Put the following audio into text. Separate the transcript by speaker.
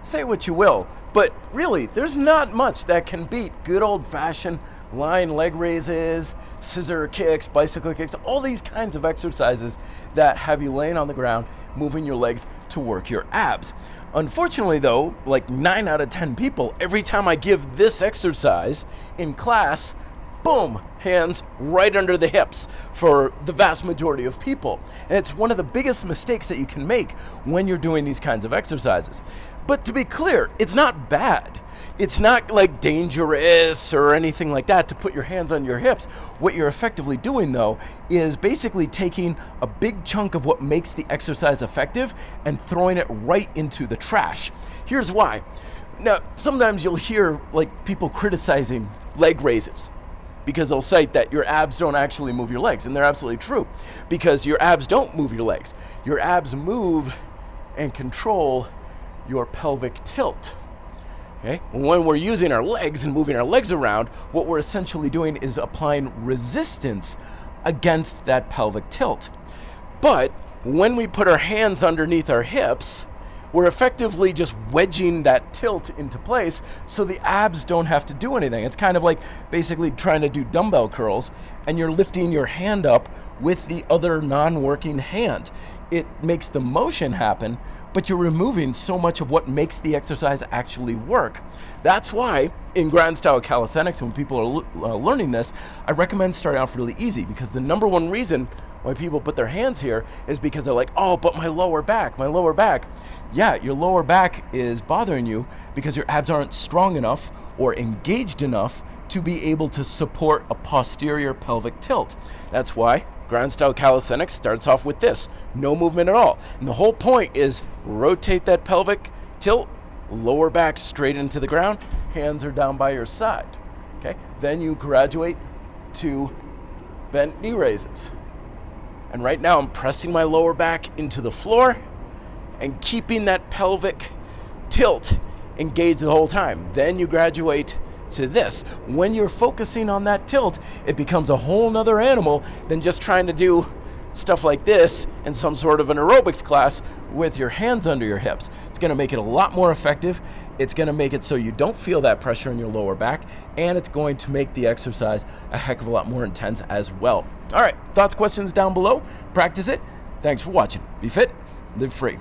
Speaker 1: say what you will, but really, there's not much that can beat good old-fashioned lying leg raises, scissor kicks, bicycle kicks, all these kinds of exercises that have you laying on the ground, moving your legs to work your abs. Unfortunately though, like 9 out of 10 people, every time I give this exercise in class, boom, hands right under the hips for the vast majority of people. And it's one of the biggest mistakes that you can make when you're doing these kinds of exercises. But to be clear, it's not bad. It's not like dangerous or anything like that to put your hands on your hips. What you're effectively doing though is basically taking a big chunk of what makes the exercise effective and throwing it right into the trash. Here's why. Now, sometimes you'll hear like people criticizing leg raises, because they'll cite that your abs don't actually move your legs, and they're absolutely true, because your abs don't move your legs. Your abs move and control your pelvic tilt. Okay? When we're using our legs and moving our legs around, what we're essentially doing is applying resistance against that pelvic tilt. But when we put our hands underneath our hips, we're effectively just wedging that tilt into place so the abs don't have to do anything. It's kind of like basically trying to do dumbbell curls and you're lifting your hand up with the other non-working hand. It makes the motion happen, but you're removing so much of what makes the exercise actually work. That's why in grand style calisthenics, when people are learning this, I recommend starting off really easy, because the number one reason why people put their hands here is because they're like, oh, but my lower back. Yeah, your lower back is bothering you because your abs aren't strong enough or engaged enough to be able to support a posterior pelvic tilt. That's why grand style calisthenics starts off with this, no movement at all. And the whole point is rotate that pelvic tilt, lower back straight into the ground, hands are down by your side. Okay? Then you graduate to bent knee raises. And right now I'm pressing my lower back into the floor and keeping that pelvic tilt engaged the whole time. Then you graduate to this. When you're focusing on that tilt, it becomes a whole nother animal than just trying to do stuff like this in some sort of an aerobics class with your hands under your hips. It's going to make it a lot more effective. It's going to make it so you don't feel that pressure in your lower back, and it's going to make the exercise a heck of a lot more intense as well. All right, thoughts, questions down below. Practice it. Thanks for watching. Be fit, live free.